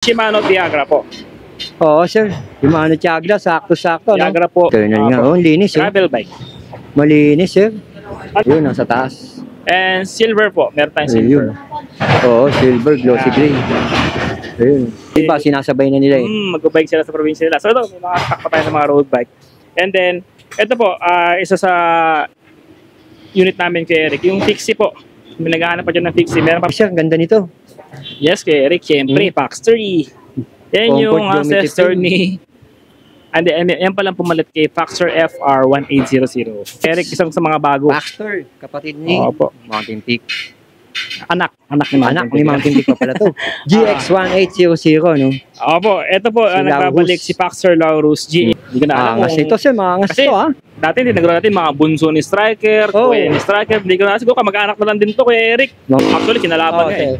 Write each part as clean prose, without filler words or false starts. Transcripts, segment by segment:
Shimano Tiagra po. Oo, sir. Shimano Tiagra, sakto-sakto, no? Tiagra po. Kernel nga, oh, linis, oh. Travel bike. Malinis, sir. Yun, nasa taas. And silver po. Meron tayong silver. Oo, silver, glossy gray. Ayun. Diba, sinasabay na nila eh. Mag-bike sila sa probinsya nila. So ito, may mga stock pa tayo ng mga road bike. And then, ito po, isa sa unit namin kay Eric. Yung Fixie po. May naghahanap pa dyan ng Fixie. Meron pa. Sir, ganda nito. Yes, kay Eric. Siyempre, Pax 3. Yan yung ancestor ni... And yan palang pumalit kay Factor FR1800. Eric, isang sa mga bago. Factor, kapatid ni Mountain Peak. Anak ni Mountain Peak pa pala to. GX1800, no? Opo, ito po, nagbabalik si Factor Laurus G. Hindi ko na alam kung... ito, sir, maangas kasi, to, ha? Dati, tinagro natin mga bunso ni Striker, kuya ni Striker. Hindi ko na, siguro kamag-anak na lang din to kay Eric. No. Actually, kinalaban nga eh.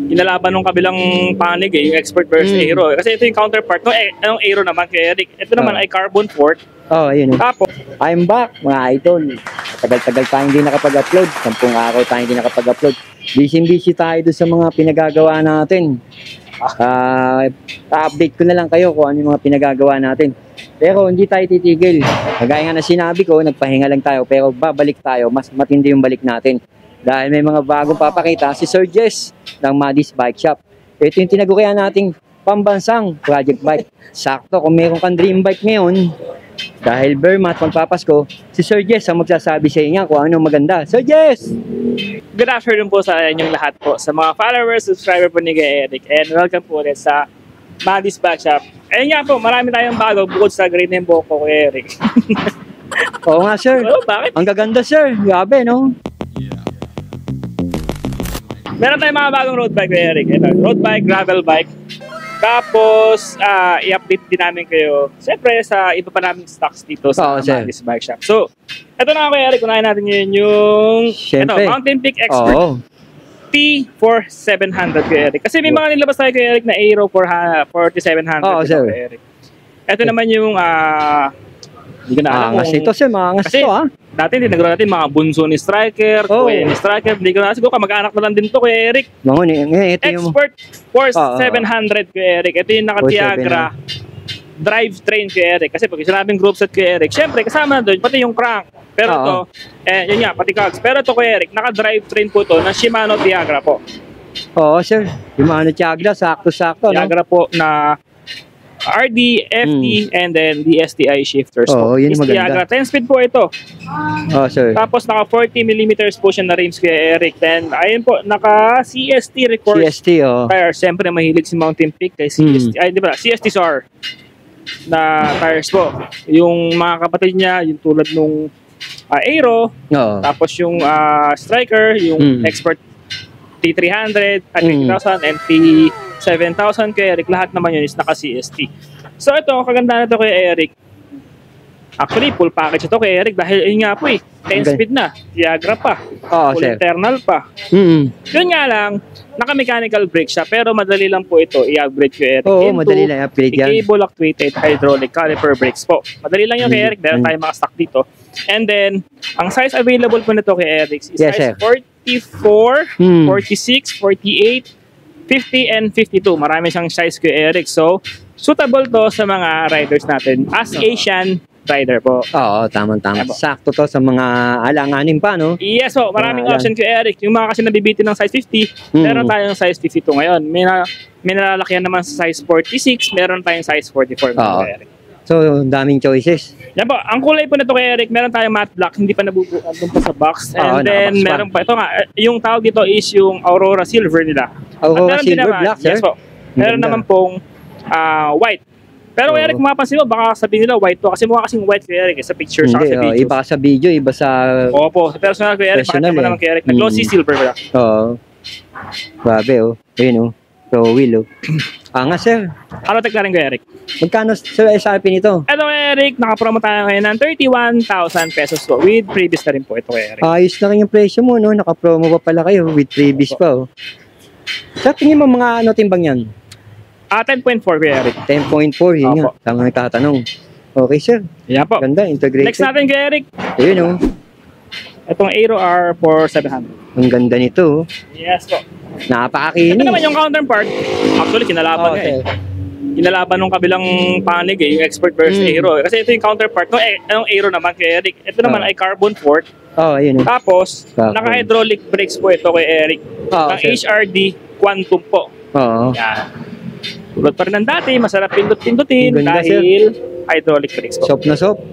Kinalaban nung kabilang panig eh, yung Expert versus Aero. Kasi ito yung counterpart. Anong Aero naman kay Eric? Ito naman ay carbon fork. Ayun. Tapos, I'm back, mga idol. Tagal-tagal tayo hindi nakapag-upload. 10 araw tayo hindi nakapag-upload. Busy tayo doon sa mga pinagagawa natin. Update ko na lang kayo kung ano yung mga pinagagawa natin. Pero hindi tayo titigil. Kagaya nga na sinabi ko, nagpahinga lang tayo. Pero babalik tayo, mas matindi yung balik natin. Dahil may mga bagong papakita si Sir Jess ng Madis Bike Shop. Ito yung tinagurian nating pambansang project bike. Sakto, kung meron kang dream bike ngayon, dahil Bermat magpapasko, si Sir Jess ang magsasabi sa inyo kung ano maganda. Sir Jess! Good afternoon po sa inyong lahat po, sa mga followers, subscriber po ni Eric, and welcome po ulit sa Madis Bike Shop. Ayun nga po, marami tayong bago bukod sa green and boko ko Eric. Oo nga sir, bakit? Ang gaganda sir, grabe no? Meron tayong mga bagong road bike kay Eric. Ito, road bike, gravel bike. Tapos, i-update din namin kayo. Siyempre, sa iba pa namin stocks dito sa Madis Bike Shop. So, ito na kay Eric. Unahin natin yun yung Mountain Peak Expert T4700 kay Eric. Kasi may mga nilabas tayo kay Eric na Aero 4700 kay Eric. Ito naman yung hindi ko na alam kung... ito sir, maangas to ha? Dati tinagro natin mga bunso ni Striker, kuya ni Striker. Hindi ko na siguro kamag-anak na lang din to kay Eric. Expert Force 700 kay Eric. Ito yung naka-Tiagra drivetrain kay Eric. Kasi pag sinabing group set kay Eric, syempre kasama na doon, pati yung crank. Pero ito, yun nga, pati cogs. Pero ito kay Eric, naka-drivetrain po to na Shimano Tiagra po. Oo sir, Shimano Tiagra, sakto-sakto. Tiagra po na RD, FT, and then the STI shifters po. Yun maganda. 10 speed po ito. Sir. Tapos naka 40mm po siya na rims kay Eric. Then ayun po, naka CST record tires. Siyempre mahilig si Mountain Peak kay CST. Ay, di ba? CST SAR na tires po. Yung mga kapatid niya, yung tulad nung Aero, tapos yung Striker, yung Expert T300 at 3,000 and T7,000 kay Eric, lahat naman yun is naka-CST. So ito, kaganda na ito kay Eric. Actually, full package ito kay Eric dahil yun nga po 10 speed na, Tiagra pa, full internal pa. Yun nga lang, naka-mechanical brake siya, pero madali lang po ito i-upgrade kay Eric madali lang i-upgrade yan. Cable actuated hydraulic caliper brakes po. Madali lang yun kay Eric, meron tayong mga stock dito. And then, ang size available po nito kay Eric is size 44, 46, 48, 50, and 52. Marami siyang size kay Eric. So, suitable to sa mga riders natin as Asian rider po. Oo, tama-tama. Sakto to sa mga alanganin pa, no? Yes po, maraming option kay Eric. Yung mga kasi nabibitin ng size 50, meron tayong size 52 ngayon. May nalalakyan naman sa size 46, meron tayong size 44 kay Eric. So, daming choices. Yan po, ang kulay po nito kay Eric, meron tayong matte black, hindi pa nabubukan doon pa sa box. And then, meron pa, ito nga, yung tawag dito is yung Aurora Silver nila. Aurora Silver Black, sir? Yes po. Meron naman pong white. Pero Eric, mapapansin mo, baka sabihin nila white to, kasi mukha kasing white kay Eric sa pictures sa videos. Iba sa video, iba sa... Opo, sa personal kay Eric, makita mo naman kay Eric, na glossy silver pala. Grabe ayun So, Will nga sir. Ano tag na rin kay Eric? Magkano sir SRP nito? Ito Eric, nakapromo tayo ngayon ng 31,000 pesos po. With previous na rin po ito kay Eric. Ayos na rin yung presyo mo, no? Nakapromo pa pala kayo with previous pa, Sa tingin mo mga timbang yan? 10.4 kay Eric. 10.4, yun nga. Tama nagtatanong. Okay sir. Yan po. Ganda, integrated. Next natin kay Eric. Ayun Itong Aero R4700. Ang ganda nito. Yes po. Napakakinis. Ito naman yung counterpart. Actually, kinalaban niya eh. Kinalaban nung kabilang panig eh, yung Expert versus Aero. Kasi ito yung counterpart. No, anong Aero naman kay Eric? Ito naman ay carbon fork. Ayun. Tapos, naka-hydraulic brakes po ito kay Eric. Ang HRD Quantum po. Yan. Tulad pa rin ng dati, masarap pindot-pindutin dahil hydraulic brakes po. Soft na soft.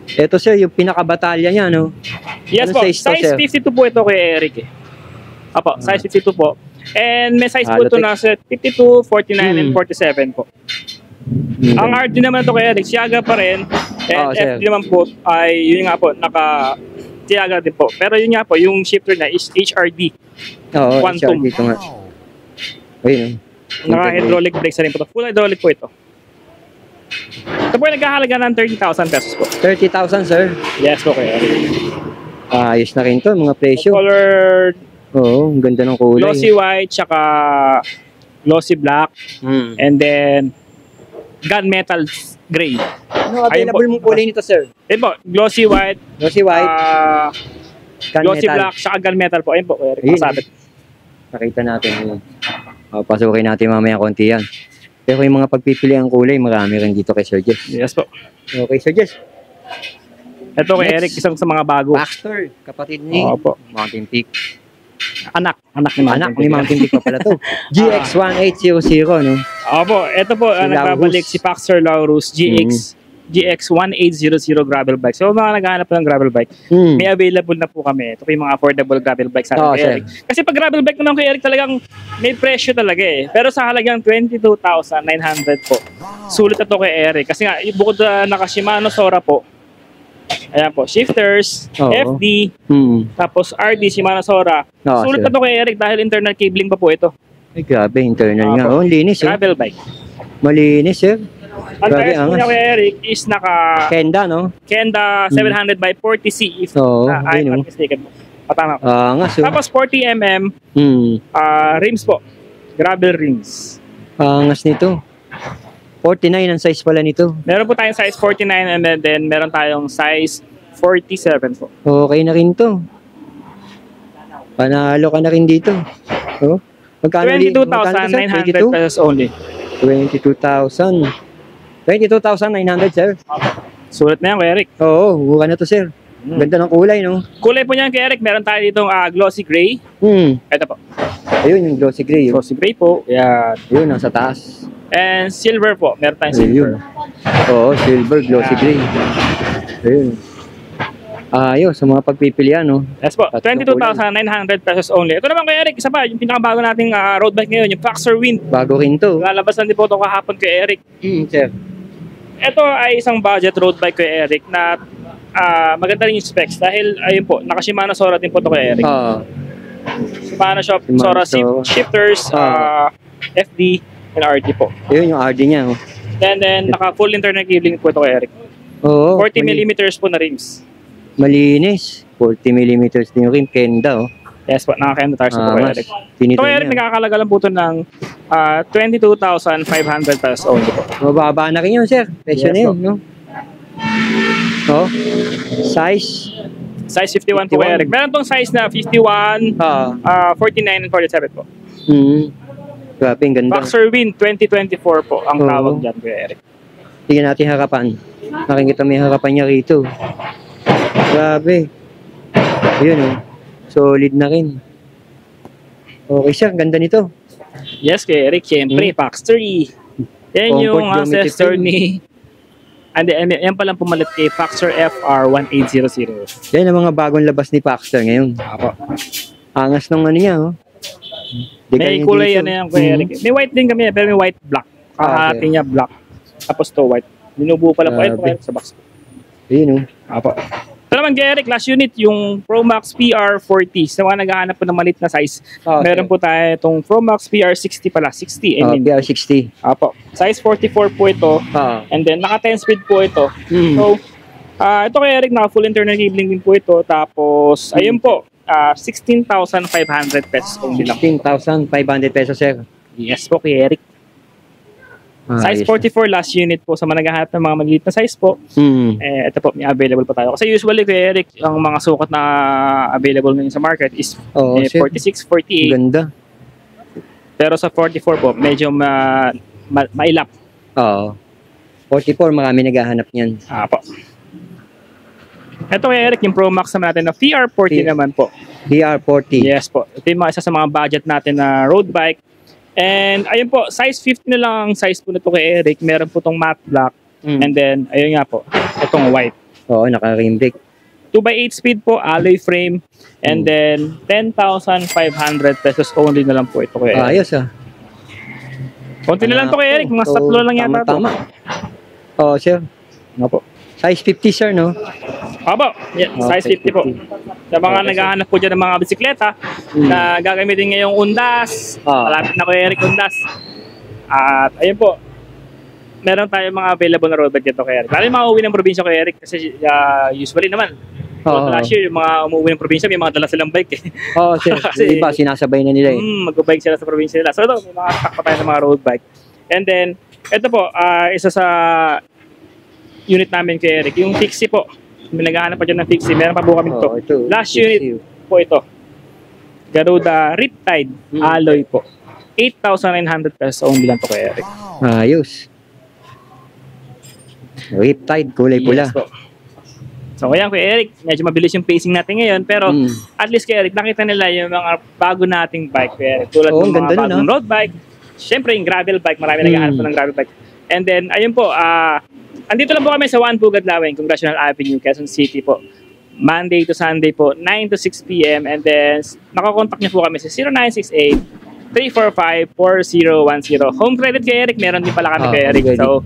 Ito sir, yung pinaka-batalya niya, no? Yes po, size 52 po ito kay Eric eh. Apo, size 52 po. And may size po ito na sa 52, 49, and 47 po. Ang RD naman ito kay Eric, Siaga pa rin. And FD naman po ay, yun nga po, naka-Siaga din po. Pero yun nga po, yung shifter na is HRD. Quantum. HRD ito nga. Ayun. Naka-hydraulic brakes na rin po ito. Full hydraulic po ito. Ito po ay nagkahalaga ng 30,000 pesos po. 30,000 sir? Yes po kay Eric. Ayos na rin to, mga presyo. Colored. Ang ganda ng kulay. Glossy white, tsaka glossy black. And then, gunmetal gray. Ano available mong kulay nito sir? Ayun po, glossy white. Glossy white. Glossy black, tsaka gunmetal po. Ayun po, Eric. Pasabit. Nakita natin yun. Pasukin natin mamaya konti yan. Pero yung mga pagpipili ang kulay, marami rin dito kay Sir Jess. Yes po. Okay, Sir Jess. Ito kay Eric, isang sa mga bago. Baxter, kapatid ni Mountain Peak. Anak ni Mountain Peak pa pala to. GX1800, no? Opo, ito po, nagbabalik si Paxter Laurus GX1800 gravel bike. So, mga naghahanap po ng gravel bike, may available na po kami. Ito po yung mga affordable gravel bikes sa atin kay Eric. Kasi pag gravel bike naman kay Eric, talagang may presyo talaga eh. Pero sa halagang 22,900 po. Sulit na to kay Eric. Kasi nga, bukod na naka-Shimano Sora po, ayan po, shifters, FD, tapos RD, Shimano Sora. Sulit na to kay Eric dahil internal cabling pa po ito. Ay, grabe, internal nga. Linis. Gravel bike. Malinis, sir. Ang tires po niya kay Eric is naka Kenda, no? Kenda 700 by 40C if I'm not mistaken po. Patama ko. Tapos 40mm rims po. Gravel rims. Angas nito. 49 ang size pala nito. Meron po tayong size 49 and then meron tayong size 47 po. Okay na rin to. Panalo ka na rin dito. 22,900 pesos only. 22,900, sir. Sulit na yan kay Eric. Mura na to, sir. Ganda ng kulay, no? Kulay po niyan kay Eric. Meron tayo ditong glossy gray. Ito po. Ayun, yung glossy gray. Glossy gray po. Yan. Ayun, nasa taas. And silver po. Meron tayong silver. Silver, glossy gray. Ayun. Ayos, sa mga pagpipilian, no? Yes po, 22,900 pesos only. Ito naman kay Eric, isa pa, yung pinakabago nating road bike ngayon, yung Faxer Wind. Bago rin to. Lalabas na din po ito kahapon kay Eric. Sir. Ito ay isang budget road bike kay Eric na maganda rin yung specs dahil, ayun po, naka-Shimano Sora din po ito kay Eric. Shimano Sora shifters, FD, and RD po. Ayun yung RD niya, oh. And then, naka-full internal cabling po ito kay Eric. 40mm po na rims. Malinis. 40mm din yung rim. Kenda, oh. Yes po, naka-Kenda tires po kay Eric. Ito kay Eric, nagkakalaga lang po ito ng 22,500 pesos only po. Mababa na rin yun, sir. Presyo na yun, no? Size? Size 51 po kay Eric. Meron tong size na 51, 49, and 47 po. Grabe, ang ganda. Faxer Wind 2024 po ang tawag dyan kay Eric. Tingnan natin harapan. Nakikita may harapan niya rito. Grabe. Ayun, oh. Solid na rin. Okay, sir. Ganda nito. Yes, kay Eric. Siyempre, Faxer. Yan yung ancestor ni... Yan palang pumalit kay Faxer FR1800. Yan ang mga bagong labas ni Faxer ngayon. Angas ng ano niya, oh. May kulay yan yan kay Eric. May white din kami, pero may white black. Kahati niya black. Tapos to white. Dinubuo pala po ito sa box. Ayun, oh. Ito naman kay Eric, last unit, yung Promax PR40. Sa mga naghahanap po ng malit na size, meron po tayo itong Promax PR60 pala. 60, PR60. Size 44 po ito. And then, naka 10 speed po ito. So, ito kay Eric, naka full internal cabling din po ito. Tapos, ayun po, 16,500 pesos only lang. 16,500 pesos, sir. Yes po kay Eric. Size 44 last unit po sa mga naghahanap ng mga maliit na size po. Ito po, may available pa tayo. Kasi usually, Kuya Eric, ang mga sukat na available ngayon sa market is 46, 48. Ganda. Pero sa 44 po, medyo mailap. Oo. 44, marami naghahanap niyan. Po. Ito, Kuya Eric, yung Pro Max naman natin na VR40 naman po. VR40. Yes po. Ito yung isa sa mga budget natin na road bike. And ayun po, size 50 na lang ang size po nito kay Eric. Meron po itong matte black. And then, ayun nga po, itong white. Oo, naka-rim brake. 2x8 speed po, alloy frame. And then, 10,500 pesos only na lang po ito kay Eric. Ayos Konti na lang to kay Eric. Mga tatlo lang yata ito. Tama. Oo, sir. Ano po? Size 50, sir, no? Opo, size 50 po. Sa mga naghahanap po dyan ng mga bisikleta na gagamitin ngayong undas, malapit na kay Eric undas. At ayun po, meron tayong mga available na road bike dito kay Eric. Lalo yung mga uwi ng probinsya kay Eric kasi usually naman, last year yung mga umuwi ng probinsya may mga dala silang bike Oo, sir. Kasi iba, sinasabay na nila mag-bike sila sa probinsya nila. So ito, may mga takpa tayo ng mga road bike. And then, ito po, isa sa unit namin kay Eric, yung Fixie po. May naghahanap pa dyan ng Fixie. Meron pa po kami ito. Last unit po ito. Garuda Riptide alloy po. 8,900 pesos only lang to kay Eric. Ayos. Riptide, kulay pula. Yes po. So kaya kay Eric, medyo mabilis yung pacing natin ngayon. Pero at least kay Eric, nakita nila yung mga bago nating bike kay Eric. Tulad ng mga bagong road bike. Siyempre yung gravel bike. Marami naghahanap po ng gravel bike. And then, ayun po, andito lang po kami sa Juan Pugat Laweng, Congressional Avenue, Quezon City po. Monday to Sunday po, 9 to 6 p.m. And then, nakakontakt niyo po kami sa 0968-345-4010. Home credit kay Eric, meron din pala kami kay Eric. So,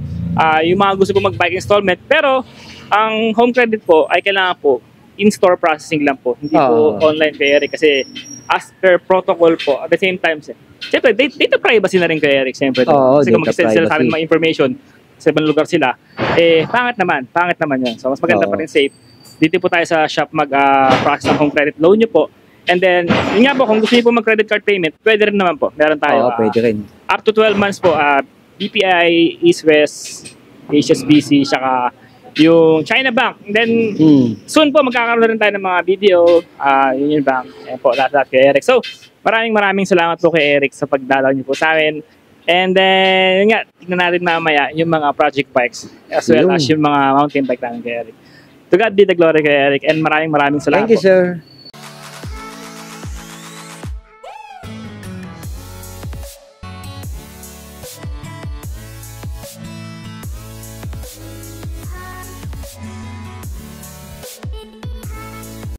yung mga gusto po mag-bike installment. Pero, ang home credit po ay kailangan po in-store processing lang po. Hindi po online kay Eric kasi as per protocol po, at the same time, siyempre, data privacy na rin kay Eric, siyempre. Kasi kung mag-send sila sa amin mga information, sa ibang lugar sila, pangit naman yun. So, mas maganda pa rin safe. Dito po tayo sa shop mag-process ng home credit loan nyo po. And then, yun nga po, kung gusto niyo po mag-credit card payment, pwede rin naman po. Meron tayo. Pwede rin. Up to 12 months po, BPI, East West, HSBC, saka yung China Bank. And then, soon po, magkakaroon na rin tayo ng mga video, Union Bank. Ayan po, lahat kay Eric. So, maraming salamat po kay Eric sa pagdalaw niyo po sa amin. And then, yun nga, tignan natin mamaya yung mga project bikes as well as yung mga mountain bike namin kay Eric. To God be the glory kay Eric and maraming salamat Thank you, sir.